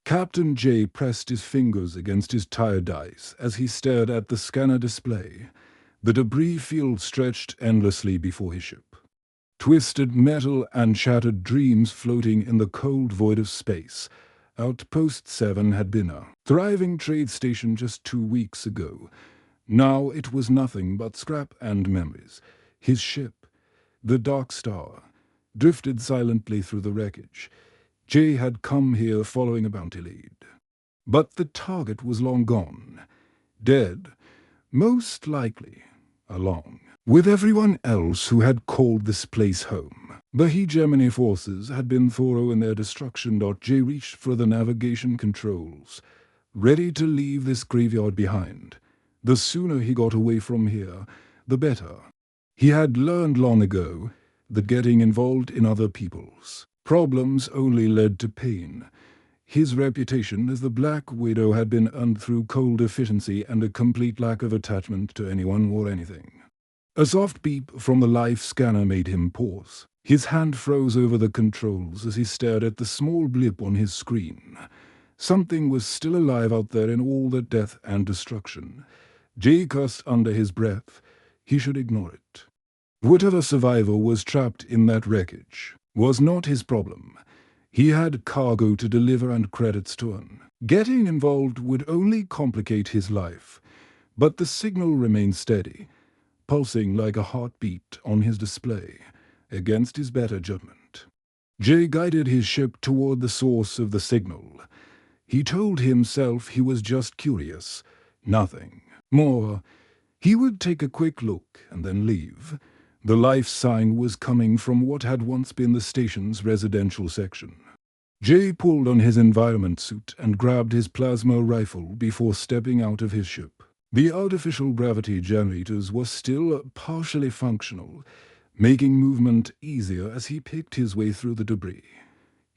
Captain J pressed his fingers against his tired eyes as he stared at the scanner display. The debris field stretched endlessly before his ship. Twisted metal and shattered dreams floating in the cold void of space. Outpost 7 had been a thriving trade station just 2 weeks ago. Now it was nothing but scrap and memories. His ship, the Dark Star, drifted silently through the wreckage. Jay had come here following a bounty lead. But the target was long gone. Dead, most likely, along with everyone else who had called this place home. The hegemony forces had been thorough in their destruction. Jay reached for the navigation controls, ready to leave this graveyard behind. The sooner he got away from here, the better. He had learned long ago that getting involved in other people's problems only led to pain. His reputation as the Black Widow had been earned through cold efficiency and a complete lack of attachment to anyone or anything. A soft beep from the life scanner made him pause. His hand froze over the controls as he stared at the small blip on his screen. Something was still alive out there in all the death and destruction. Jay cursed under his breath. He should ignore it. Whatever survivor was trapped in that wreckage was not his problem. He had cargo to deliver and credits to earn. Getting involved would only complicate his life. But the signal remained steady, pulsing like a heartbeat on his display, against his better judgment. Jay guided his ship toward the source of the signal. He told himself he was just curious, nothing more. He would take a quick look and then leave. The life sign was coming from what had once been the station's residential section. Jay pulled on his environment suit and grabbed his plasma rifle before stepping out of his ship. The artificial gravity generators were still partially functional, making movement easier as he picked his way through the debris.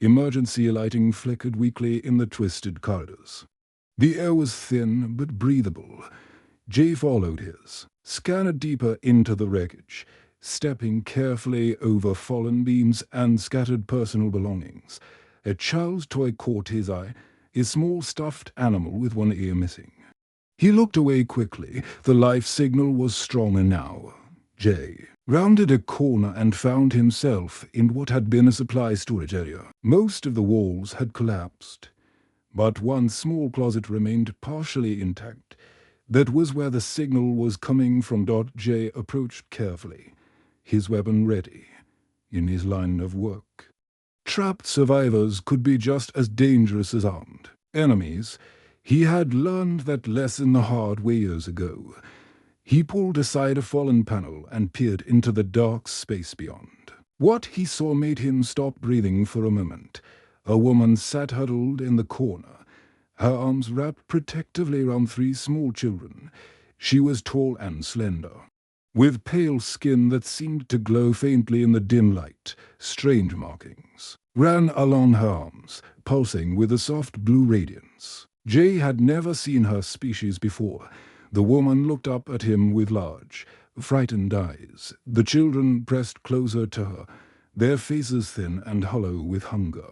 Emergency lighting flickered weakly in the twisted corridors. The air was thin but breathable. Jay followed his scanner deeper into the wreckage, stepping carefully over fallen beams and scattered personal belongings. A child's toy caught his eye, a small stuffed animal with one ear missing. He looked away quickly. The life signal was stronger now. Jay rounded a corner and found himself in what had been a supply storage area. Most of the walls had collapsed, but one small closet remained partially intact. That was where the signal was coming from. Jay approached carefully, his weapon ready, in his line of work. Trapped survivors could be just as dangerous as armed enemies. He had learned that lesson the hard way years ago. He pulled aside a fallen panel and peered into the dark space beyond. What he saw made him stop breathing for a moment. A woman sat huddled in the corner, her arms wrapped protectively around 3 small children. She was tall and slender, with pale skin that seemed to glow faintly in the dim light. Strange markings ran along her arms, pulsing with a soft blue radiance. Jay had never seen her species before. The woman looked up at him with large, frightened eyes. The children pressed closer to her, their faces thin and hollow with hunger.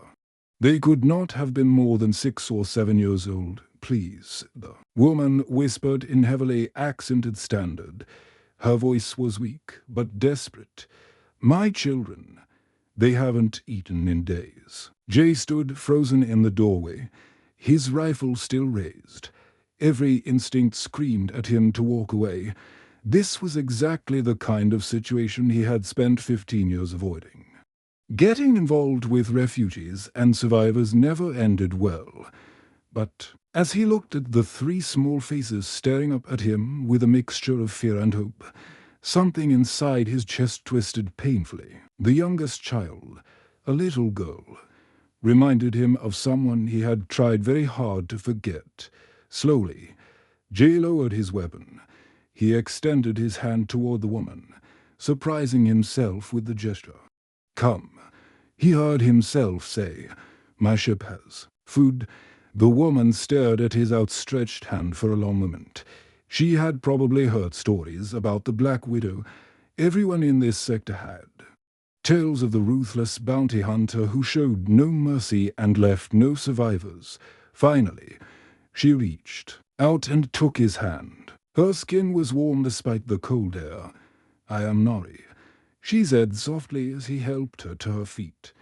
They could not have been more than 6 or 7 years old. "Please," the woman whispered in heavily accented standard. Her voice was weak, but desperate. "My children. They haven't eaten in days." Jay stood frozen in the doorway, his rifle still raised. Every instinct screamed at him to walk away. This was exactly the kind of situation he had spent 15 years avoiding. Getting involved with refugees and survivors never ended well. But as he looked at the 3 small faces staring up at him with a mixture of fear and hope, something inside his chest twisted painfully. The youngest child, a little girl, reminded him of someone he had tried very hard to forget. Slowly, Jay lowered his weapon. He extended his hand toward the woman, surprising himself with the gesture. "Come," he heard himself say. "My ship has food." The woman stared at his outstretched hand for a long moment. She had probably heard stories about the Black Widow. Everyone in this sector had. Tales of the ruthless bounty hunter who showed no mercy and left no survivors. Finally, she reached out and took his hand. Her skin was warm despite the cold air. "I am Nori," she said softly as he helped her to her feet.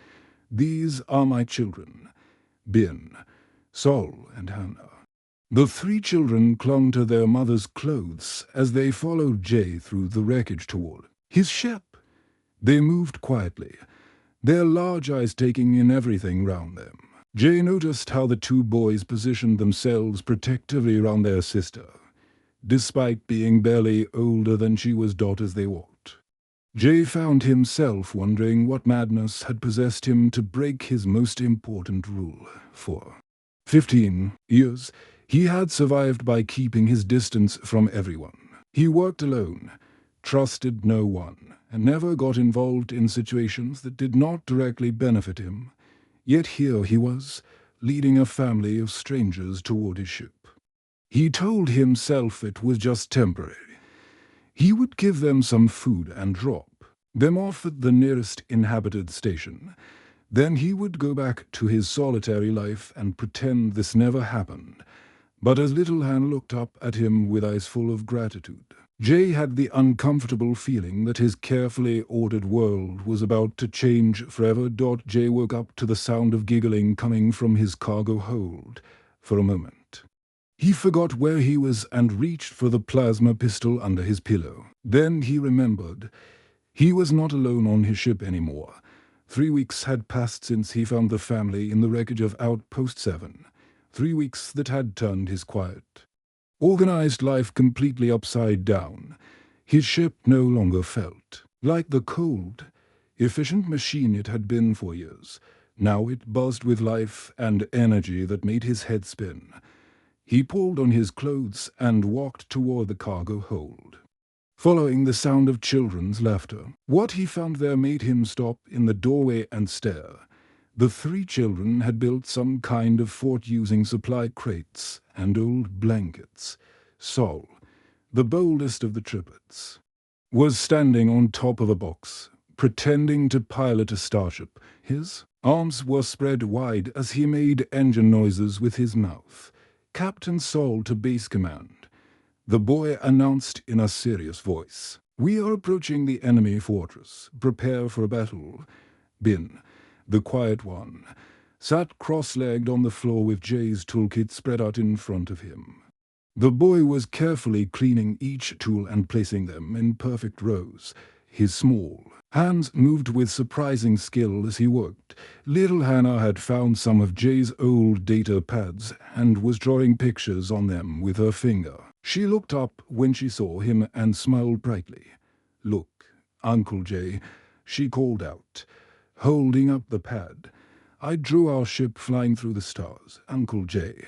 "These are my children, Bin, Sol, and Hannah." The three children clung to their mother's clothes as they followed Jay through the wreckage toward his ship. They moved quietly, their large eyes taking in everything round them. Jay noticed how the two boys positioned themselves protectively around their sister, despite being barely older than she was as they walked. Jay found himself wondering what madness had possessed him to break his most important rule. For 15 years, he had survived by keeping his distance from everyone. He worked alone, trusted no one, and never got involved in situations that did not directly benefit him. Yet here he was, leading a family of strangers toward his ship. He told himself it was just temporary. He would give them some food and drop them off at the nearest inhabited station. Then he would go back to his solitary life and pretend this never happened. But as Little Han looked up at him with eyes full of gratitude, Jay had the uncomfortable feeling that his carefully ordered world was about to change forever. Jay woke up to the sound of giggling coming from his cargo hold. For a moment, he forgot where he was and reached for the plasma pistol under his pillow. Then he remembered. He was not alone on his ship anymore. 3 weeks had passed since he found the family in the wreckage of Outpost 7. 3 weeks that had turned his quiet, organized life completely upside down. His ship no longer felt like the cold, efficient machine it had been for years. Now it buzzed with life and energy that made his head spin. He pulled on his clothes and walked toward the cargo hold, following the sound of children's laughter. What he found there made him stop in the doorway and stare. The three children had built some kind of fort using supply crates and old blankets. Sol, the boldest of the triplets, was standing on top of a box, pretending to pilot a starship. His arms were spread wide as he made engine noises with his mouth. "Captain Sol to base command," the boy announced in a serious voice. "We are approaching the enemy fortress. Prepare for a battle." Bin, the quiet one, sat cross-legged on the floor with Jay's toolkit spread out in front of him. The boy was carefully cleaning each tool and placing them in perfect rows. His small hands moved with surprising skill as he worked. Little Hannah had found some of Jay's old data pads and was drawing pictures on them with her finger. She looked up when she saw him and smiled brightly. "Look, Uncle Jay," she called out, holding up the pad. "I drew our ship flying through the stars, Uncle Jay."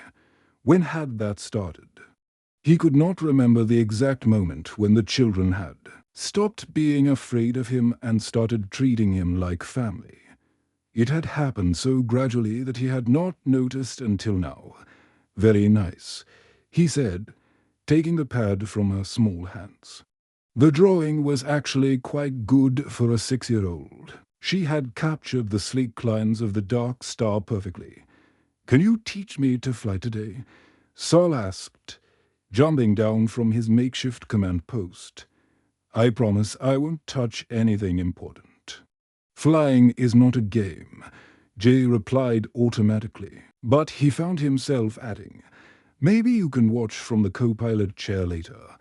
When had that started? He could not remember the exact moment when the children had stopped being afraid of him and started treating him like family. It had happened so gradually that he had not noticed until now. "Very nice," he said, taking the pad from her small hands. The drawing was actually quite good for a 6-year-old. She had captured the sleek lines of the dark star perfectly. "Can you teach me to fly today?" Sol asked, jumping down from his makeshift command post. "I promise I won't touch anything important." "Flying is not a game," Jay replied automatically, but he found himself adding, "Maybe you can watch from the co-pilot chair later."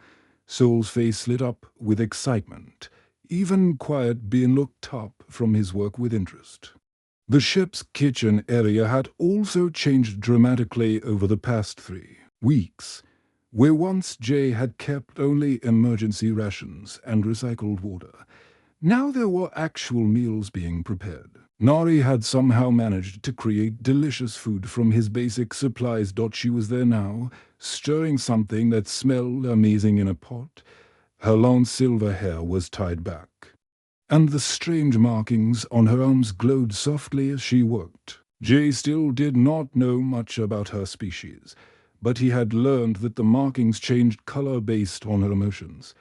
Sol's face lit up with excitement. Even quiet Bin looked up from his work with interest. The ship's kitchen area had also changed dramatically over the past 3 weeks. Where once Jay had kept only emergency rations and recycled water, now there were actual meals being prepared. Nari had somehow managed to create delicious food from his basic supplies. She was there now, stirring something that smelled amazing in a pot. Her long silver hair was tied back, and the strange markings on her arms glowed softly as she worked. Jay still did not know much about her species, but he had learned that the markings changed color based on her emotions.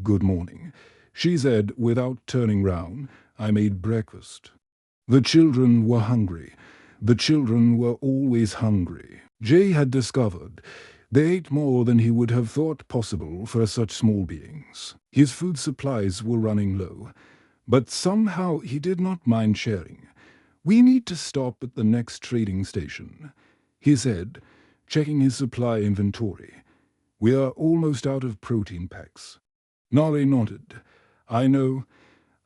"Good morning," she said without turning round. "I made breakfast." The children were hungry. The children were always hungry. Jay had discovered they ate more than he would have thought possible for such small beings. His food supplies were running low, but somehow he did not mind sharing. "We need to stop at the next trading station," he said, checking his supply inventory. "We are almost out of protein packs." Nari nodded. "I know.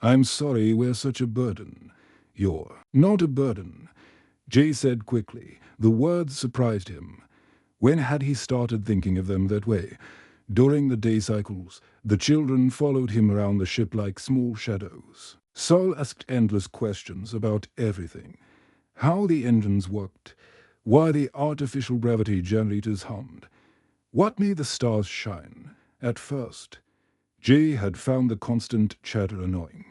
I'm sorry we're such a burden." "You're not a burden," Jay said quickly. The words surprised him. When had he started thinking of them that way? During the day cycles, the children followed him around the ship like small shadows. Sol asked endless questions about everything. How the engines worked, why the artificial gravity generators hummed, what made the stars shine. At first, Jay had found the constant chatter annoying.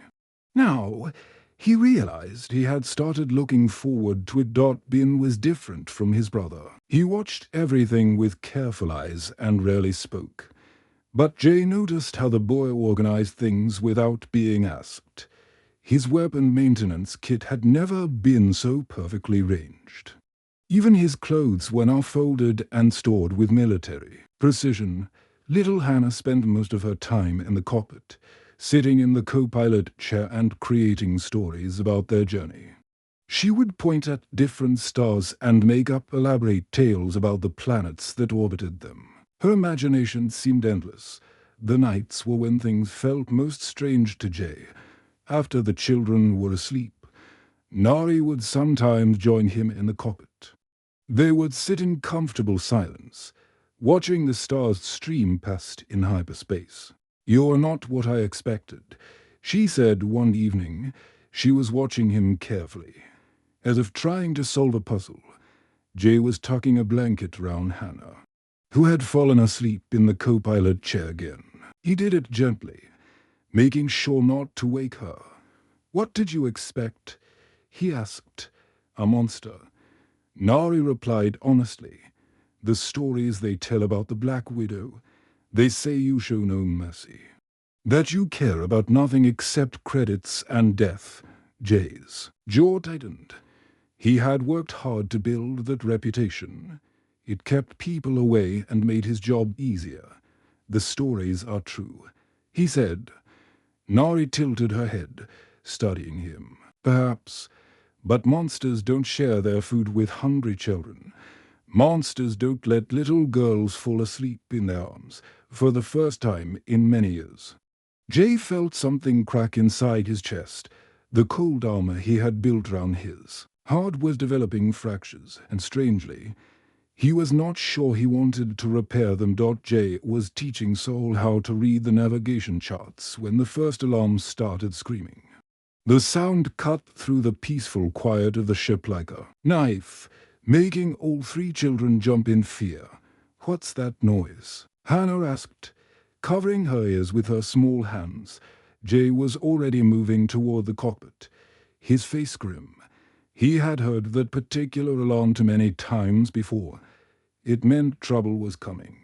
Now, he realized he had started looking forward to it. Bin was different from his brother. He watched everything with careful eyes and rarely spoke. But Jay noticed how the boy organized things without being asked. His weapon maintenance kit had never been so perfectly ranged. Even his clothes were now folded and stored with military precision. Little Hannah spent most of her time in the cockpit, sitting in the co-pilot chair and creating stories about their journey. She would point at different stars and make up elaborate tales about the planets that orbited them. Her imagination seemed endless. The nights were when things felt most strange to Jay. After the children were asleep, Nari would sometimes join him in the cockpit. They would sit in comfortable silence, watching the stars stream past in hyperspace. "You're not what I expected," she said one evening. She was watching him carefully. As if trying to solve a puzzle, Jay was tucking a blanket around Hannah, who had fallen asleep in the co-pilot chair again. He did it gently, making sure not to wake her. "What did you expect?" he asked. "A monster." Nari replied honestly. "The stories they tell about the Black Widow, they say you show no mercy. That you care about nothing except credits and death." Jay's jaw tightened. He had worked hard to build that reputation. It kept people away and made his job easier. "The stories are true," he said. Nari tilted her head, studying him. "Perhaps. But monsters don't share their food with hungry children. Monsters don't let little girls fall asleep in their arms for the first time in many years." Jay felt something crack inside his chest. The cold armor he had built around his heart was developing fractures, and strangely, he was not sure he wanted to repair them. Jay was teaching Sol how to read the navigation charts when the first alarm started screaming. The sound cut through the peaceful quiet of the ship like a knife, making all three children jump in fear. "What's that noise?" Hannah asked, covering her ears with her small hands. Jay was already moving toward the cockpit, his face grim. He had heard that particular alarm too many times before. It meant trouble was coming.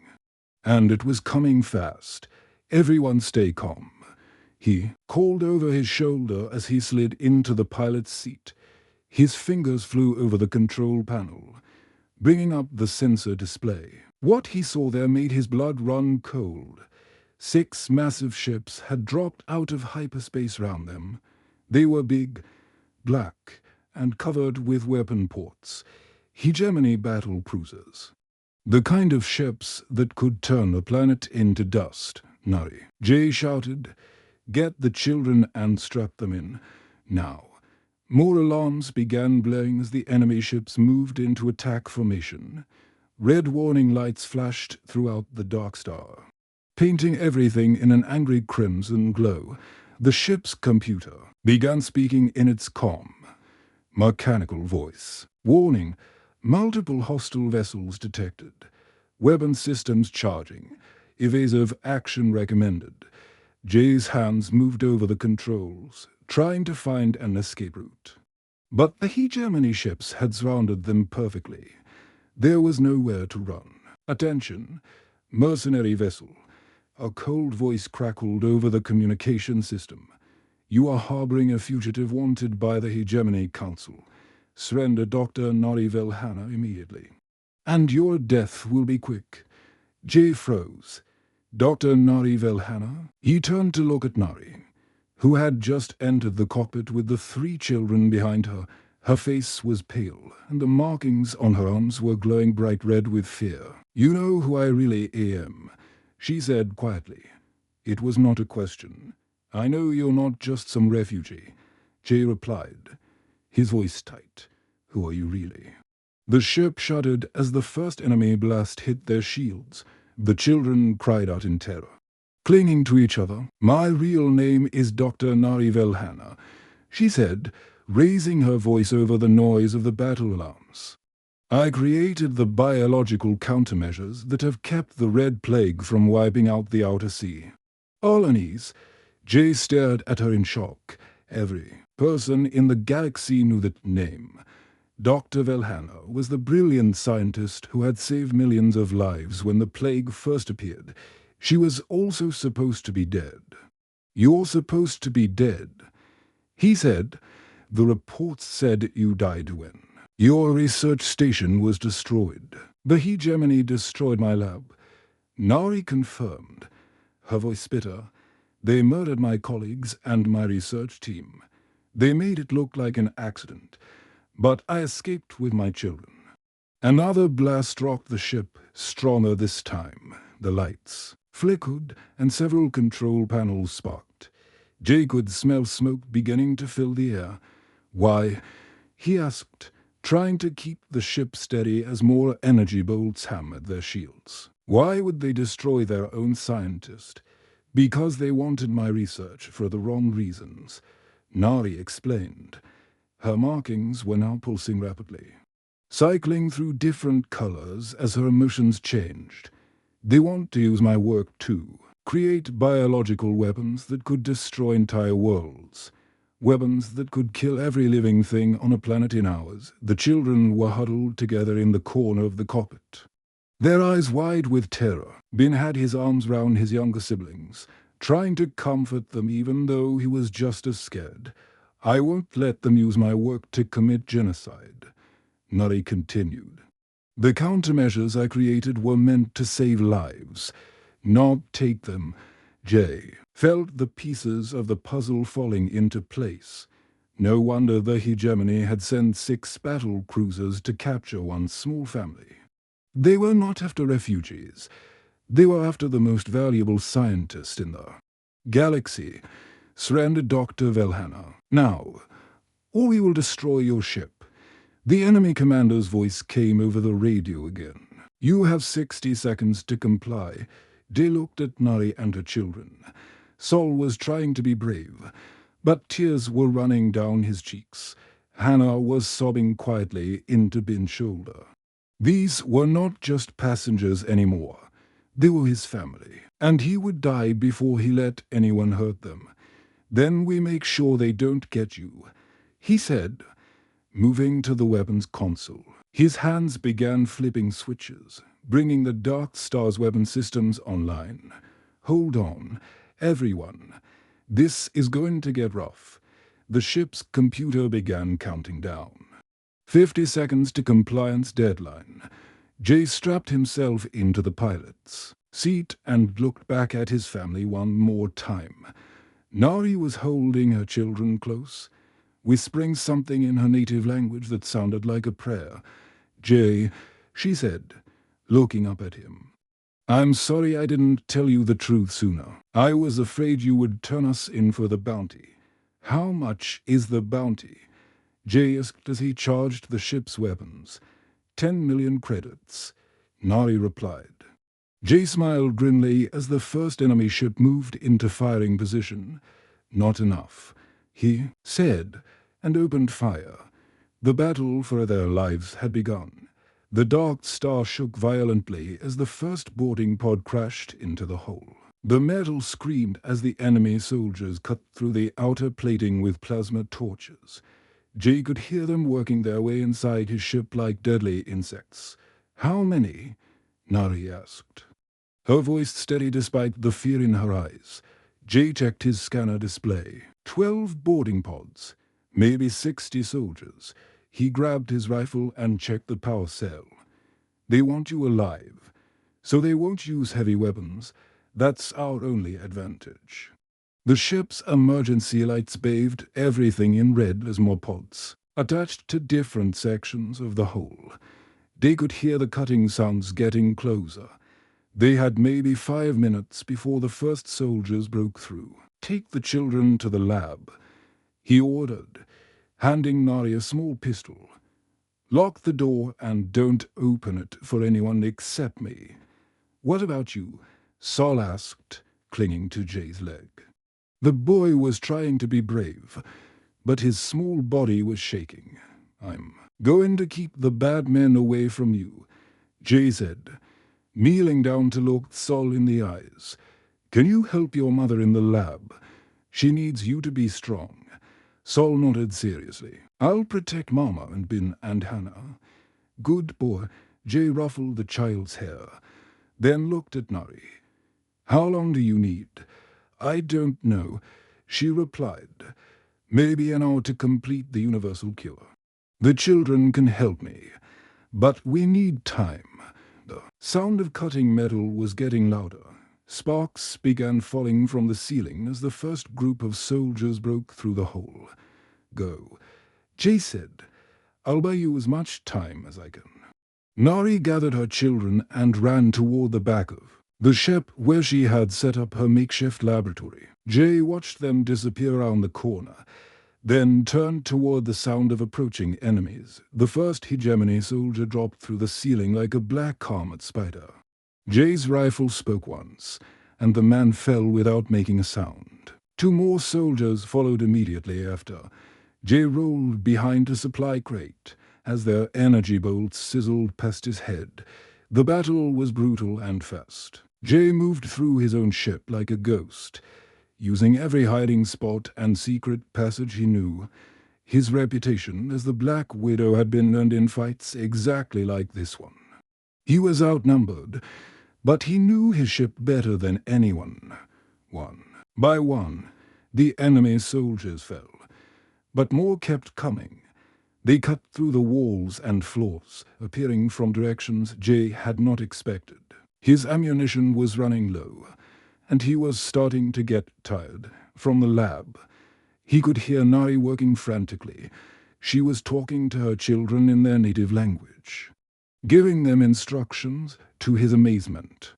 And it was coming fast. "Everyone stay calm," he called over his shoulder as he slid into the pilot's seat. His fingers flew over the control panel, bringing up the sensor display. What he saw there made his blood run cold. 6 massive ships had dropped out of hyperspace round them. They were big, black, and covered with weapon ports. Hegemony battle cruisers. The kind of ships that could turn a planet into dust. "Nari," Jay shouted, "get the children and strap them in. Now." More alarms began blaring as the enemy ships moved into attack formation. Red warning lights flashed throughout the dark star, painting everything in an angry crimson glow. The ship's computer began speaking in its calm, mechanical voice. "Warning, multiple hostile vessels detected. Weapon systems charging. Evasive action recommended." Jay's hands moved over the controls, trying to find an escape route. But the hegemony ships had surrounded them perfectly. There was nowhere to run. "Attention, mercenary vessel." A cold voice crackled over the communication system. "You are harboring a fugitive wanted by the Hegemony Council. Surrender Dr. Narivel Hannah immediately." And your death will be quick. Jay froze. Dr. Nari Velhana? He turned to look at Nari, who had just entered the cockpit with the 3 children behind her. Her face was pale, and the markings on her arms were glowing bright red with fear. "You know who I really am," she said quietly. It was not a question. "I know you're not just some refugee," Jay replied, his voice tight. "Who are you really?" The ship shuddered as the first enemy blast hit their shields. The children cried out in terror, clinging to each other. "My real name is Dr. Nari Velhana," she said, raising her voice over the noise of the battle alarms. "I created the biological countermeasures that have kept the Red Plague from wiping out the outer sea." All unease, Jay stared at her in shock. Every person in the galaxy knew that name. Dr. Velhana was the brilliant scientist who had saved millions of lives when the plague first appeared. She was also supposed to be dead. "You're supposed to be dead," he said. "The reports said you died when your research station was destroyed. The hegemony destroyed my lab." Nari confirmed, her voice bitter. "They murdered my colleagues and my research team. They made it look like an accident, but I escaped with my children." Another blast rocked the ship, stronger this time. The lights flickered and several control panels sparked. Jay could smell smoke beginning to fill the air. "Why?" he asked, trying to keep the ship steady as more energy bolts hammered their shields. "Why would they destroy their own scientist?" "Because they wanted my research for the wrong reasons," Nari explained. Her markings were now pulsing rapidly, cycling through different colors as her emotions changed. "They want to use my work too. Create biological weapons that could destroy entire worlds. Weapons that could kill every living thing on a planet in hours." The children were huddled together in the corner of the cockpit, their eyes wide with terror. Ben had his arms round his younger siblings, trying to comfort them even though he was just as scared. "I won't let them use my work to commit genocide," Nari continued. "The countermeasures I created were meant to save lives, not take them." Jay felt the pieces of the puzzle falling into place. No wonder the hegemony had sent 6 battle cruisers to capture one small family. They were not after refugees. They were after the most valuable scientist in the galaxy, surrendered Dr. Velhana. "Now, or we will destroy your ship." The enemy commander's voice came over the radio again. "You have 60 seconds to comply." They looked at Nari and her children. Sol was trying to be brave, but tears were running down his cheeks. Hannah was sobbing quietly into Ben's shoulder. These were not just passengers anymore. They were his family, and he would die before he let anyone hurt them. "Then we make sure they don't get you," he said, moving to the weapons console. His hands began flipping switches, bringing the Dark Star's weapon systems online. "Hold on, everyone. This is going to get rough." The ship's computer began counting down. 50 seconds to compliance deadline. Jay strapped himself into the pilot's seat and looked back at his family one more time. Nari was holding her children close, whispering something in her native language that sounded like a prayer. "Jay," she said, looking up at him, "I'm sorry I didn't tell you the truth sooner. I was afraid you would turn us in for the bounty." "How much is the bounty?" Jay asked as he charged the ship's weapons. 10 million credits, Nari replied. Jay smiled grimly as the first enemy ship moved into firing position. "Not enough," he said, and opened fire. The battle for their lives had begun. The Dark Star shook violently as the first boarding pod crashed into the hull. The metal screamed as the enemy soldiers cut through the outer plating with plasma torches. Jay could hear them working their way inside his ship like deadly insects. "How many?" Nari asked, her voice steady despite the fear in her eyes. Jay checked his scanner display. 12 boarding pods, maybe 60 soldiers. He grabbed his rifle and checked the power cell. They want you alive, so they won't use heavy weapons. That's our only advantage. The ship's emergency lights bathed everything in red as more pods, attached to different sections of the hull. They could hear the cutting sounds getting closer. They had maybe 5 minutes before the first soldiers broke through. "Take the children to the lab," he ordered, handing Nari a small pistol. "Lock the door and don't open it for anyone except me." "What about you?" Sol asked, clinging to Jay's leg. The boy was trying to be brave, but his small body was shaking. "I'm going to keep the bad men away from you," Jay said, kneeling down to look Sol in the eyes. "Can you help your mother in the lab? She needs you to be strong." Sol nodded seriously. "I'll protect Mama and Bin and Hannah." "Good boy." Jay ruffled the child's hair, then looked at Nari. "How long do you need?" "I don't know," she replied. "Maybe an hour to complete the universal cure. The children can help me, but we need time." The sound of cutting metal was getting louder. Sparks began falling from the ceiling as the first group of soldiers broke through the hole. "Go," Jay said. "I'll buy you as much time as I can." Nari gathered her children and ran toward the back of the ship where she had set up her makeshift laboratory. Jay watched them disappear around the corner, then turned toward the sound of approaching enemies. The first hegemony soldier dropped through the ceiling like a black comet spider. Jay's rifle spoke once, and the man fell without making a sound. 2 more soldiers followed immediately after. Jay rolled behind a supply crate as their energy bolts sizzled past his head. The battle was brutal and fast. Jay moved through his own ship like a ghost, using every hiding spot and secret passage he knew. His reputation as the Black Widow had been earned in fights exactly like this one. He was outnumbered, but he knew his ship better than anyone. One by one, the enemy soldiers fell, but more kept coming. They cut through the walls and floors, appearing from directions Jay had not expected. His ammunition was running low, and he was starting to get tired. From the lab, he could hear Nari working frantically. She was talking to her children in their native language, giving them instructions to his amazement.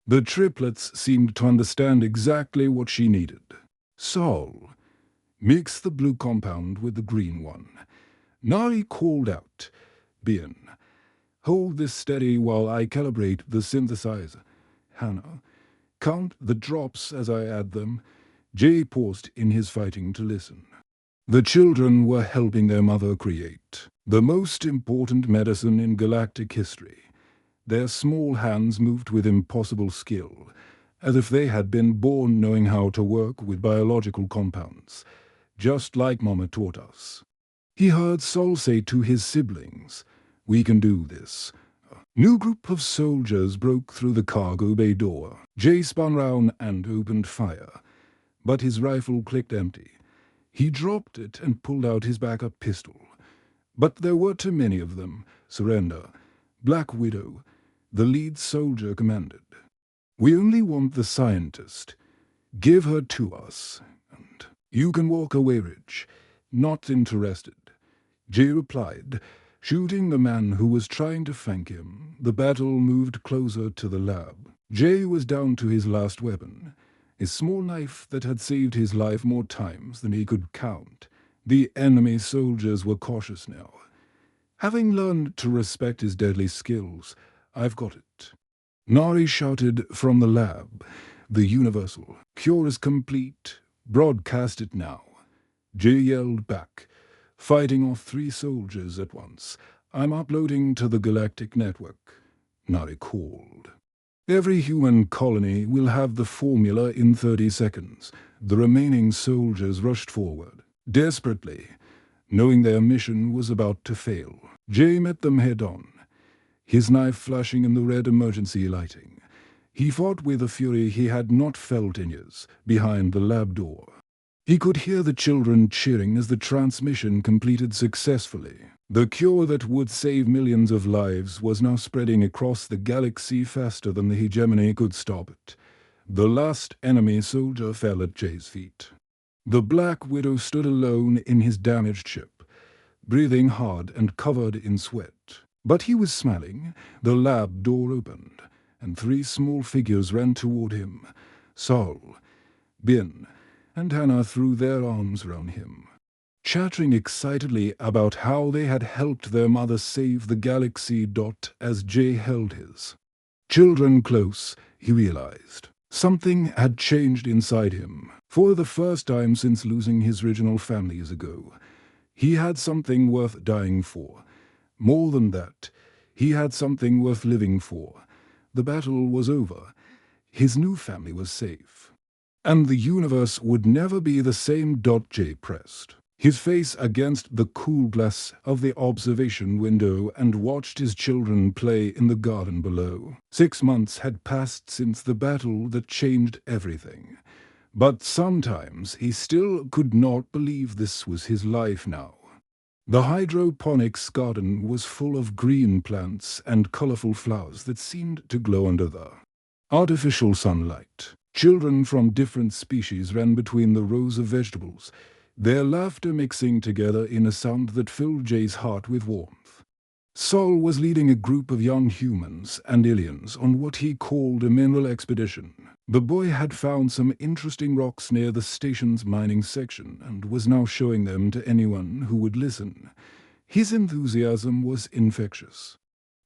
The triplets seemed to understand exactly what she needed. "Sol, mix the blue compound with the green one," Nari called out. "Bien, hold this steady while I calibrate the synthesizer. Hannah, count the drops as I add them." Jay paused in his fighting to listen. The children were helping their mother create the most important medicine in galactic history. Their small hands moved with impossible skill, as if they had been born knowing how to work with biological compounds, just like Mama taught us. He heard Sol say to his siblings, "We can do this." A new group of soldiers broke through the cargo bay door. Jay spun round and opened fire, but his rifle clicked empty. He dropped it and pulled out his backup pistol. But there were too many of them. "Surrender." Black Widow, the lead soldier, commanded. "We only want the scientist. Give her to us, and you can walk away rich." "Not interested," Jay replied, shooting the man who was trying to flank him. The battle moved closer to the lab. Jay was down to his last weapon, a small knife that had saved his life more times than he could count. The enemy soldiers were cautious now. Having learned to respect his deadly skills, "I've got it." Nari shouted from the lab. "The universal cure is complete. Broadcast it now." Jay yelled back, fighting off 3 soldiers at once. "I'm uploading to the galactic network." Nari called. "Every human colony will have the formula in 30 seconds. The remaining soldiers rushed forward, desperately, knowing their mission was about to fail. Jay met them head-on, his knife flashing in the red emergency lighting. He fought with a fury he had not felt in years, behind the lab door. He could hear the children cheering as the transmission completed successfully. The cure that would save millions of lives was now spreading across the galaxy faster than the hegemony could stop it. The last enemy soldier fell at Jay's feet. The Black Widow stood alone in his damaged ship, breathing hard and covered in sweat. But he was smiling. The lab door opened, and 3 small figures ran toward him. Sol, Bin, and Hannah threw their arms round him, chattering excitedly about how they had helped their mother save the galaxy. As Jay held his children close, he realized something had changed inside him. For the first time since losing his original family years ago, he had something worth dying for. More than that, he had something worth living for. The battle was over. His new family was safe. And the universe would never be the same. Jay pressed his face against the cool glass of the observation window and watched his children play in the garden below. 6 months had passed since the battle that changed everything. But sometimes he still could not believe this was his life now. The hydroponics garden was full of green plants and colorful flowers that seemed to glow under the artificial sunlight. Children from different species ran between the rows of vegetables, their laughter mixing together in a sound that filled Jay's heart with warmth. Sol was leading a group of young humans and aliens on what he called a mineral expedition. The boy had found some interesting rocks near the station's mining section and was now showing them to anyone who would listen. His enthusiasm was infectious,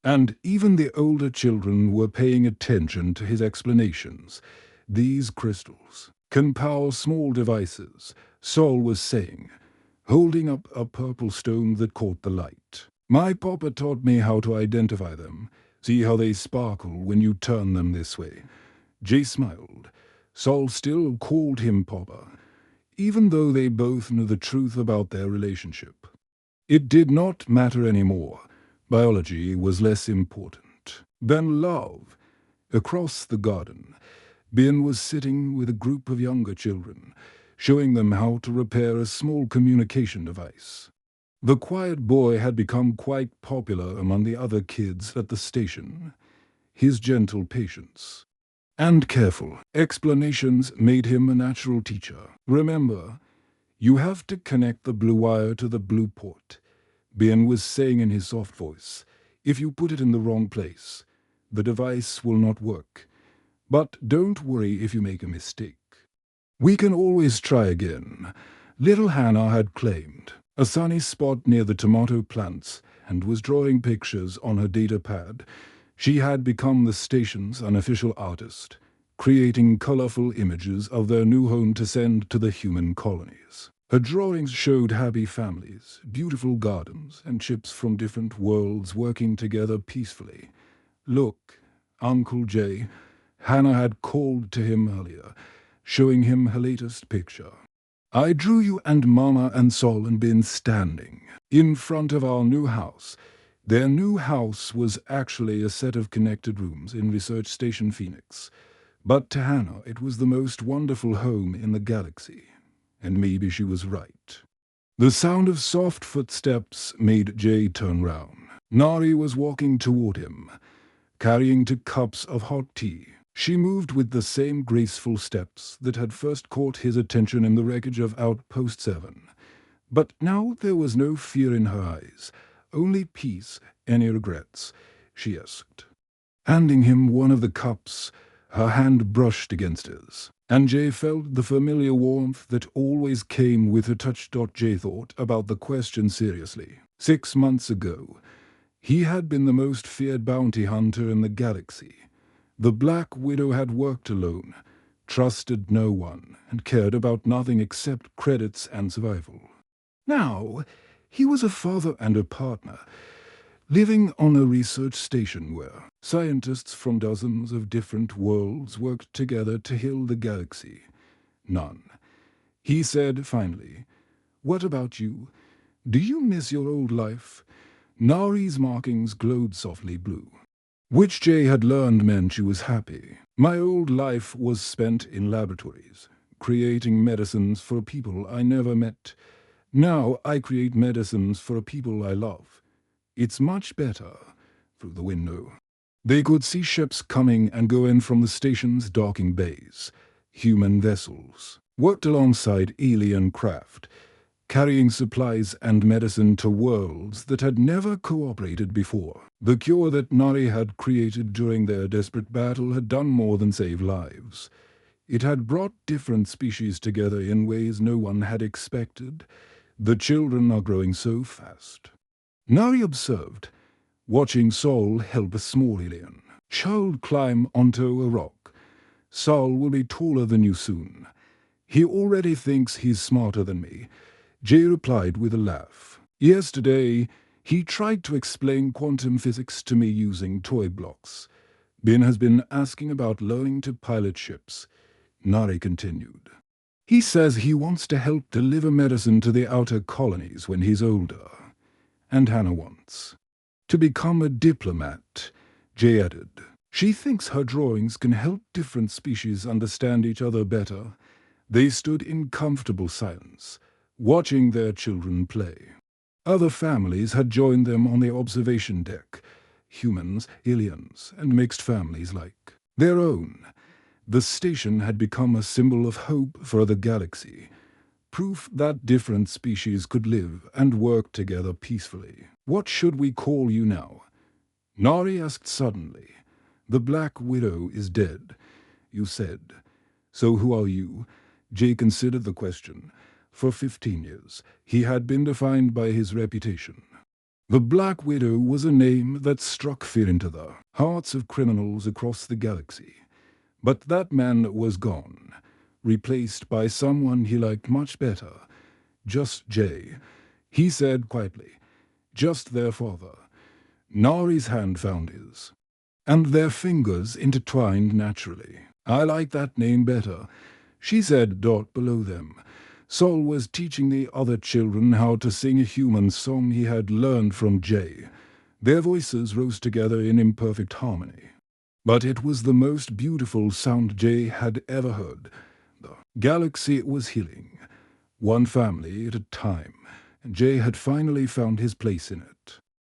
and even the older children were paying attention to his explanations. These crystals can power small devices, Sol was saying, holding up a purple stone that caught the light. My papa taught me how to identify them. See how they sparkle when you turn them this way. Jay smiled. Sol still called him papa, even though they both knew the truth about their relationship. It did not matter anymore. Biology was less important than love. Across the garden, Bin was sitting with a group of younger children, showing them how to repair a small communication device. The quiet boy had become quite popular among the other kids at the station. His gentle patience and careful explanations made him a natural teacher. Remember, you have to connect the blue wire to the blue port, Bin was saying in his soft voice. If you put it in the wrong place, the device will not work. But don't worry if you make a mistake. We can always try again. Little Hannah had claimed a sunny spot near the tomato plants and was drawing pictures on her data pad. She had become the station's unofficial artist, creating colorful images of their new home to send to the human colonies. Her drawings showed happy families, beautiful gardens, and ships from different worlds working together peacefully. Look, Uncle Jay, Hannah had called to him earlier, showing him her latest picture. I drew you and Mama and Sol and Bin standing in front of our new house. Their new house was actually a set of connected rooms in Research Station Phoenix. But to Hannah, it was the most wonderful home in the galaxy. And maybe she was right. The sound of soft footsteps made Jay turn round. Nari was walking toward him, carrying 2 cups of hot tea. She moved with the same graceful steps that had first caught his attention in the wreckage of Outpost 7. But now there was no fear in her eyes, only peace. Any regrets? She asked. Handing him one of the cups, her hand brushed against his, and Jay felt the familiar warmth that always came with a touch. Jay thought about the question seriously. 6 months ago, he had been the most feared bounty hunter in the galaxy. The Black Widow had worked alone, trusted no one, and cared about nothing except credits and survival. Now, he was a father and a partner, living on a research station where scientists from dozens of different worlds worked together to heal the galaxy. None. He said finally, "What about you? Do you miss your old life?" Nari's markings glowed softly blue, which Jay had learned meant she was happy. My old life was spent in laboratories, creating medicines for people I never met. Now I create medicines for people I love. It's much better. Through the window, they could see ships coming and go in from the station's docking bays. Human vessels worked alongside alien craft, carrying supplies and medicine to worlds that had never cooperated before. The cure that Nari had created during their desperate battle had done more than save lives. It had brought different species together in ways no one had expected. The children are growing so fast. Nari observed, watching Saul help a small alien child climb onto a rock. Saul will be taller than you soon. He already thinks he's smarter than me. Jay replied with a laugh. Yesterday, he tried to explain quantum physics to me using toy blocks. Ben has been asking about learning to pilot ships. Nari continued. He says he wants to help deliver medicine to the outer colonies when he's older. And Hannah wants to become a diplomat, Jay added. She thinks her drawings can help different species understand each other better. They stood in comfortable silence, watching their children play. Other families had joined them on the observation deck. Humans, aliens, and mixed families like their own. The station had become a symbol of hope for the galaxy. Proof that different species could live and work together peacefully. What should we call you now? Nari asked suddenly. The Black Widow is dead, you said. So who are you? Jay considered the question. For 15 years, he had been defined by his reputation. The Black Widow was a name that struck fear into the hearts of criminals across the galaxy. But that man was gone, replaced by someone he liked much better. Just Jay. He said quietly, just their father. Nari's hand found his, and their fingers intertwined naturally. I like that name better, she said, dot below them. Saul was teaching the other children how to sing a human song he had learned from Jay. Their voices rose together in imperfect harmony. But it was the most beautiful sound Jay had ever heard. The galaxy was healing, one family at a time, and Jay had finally found his place in it.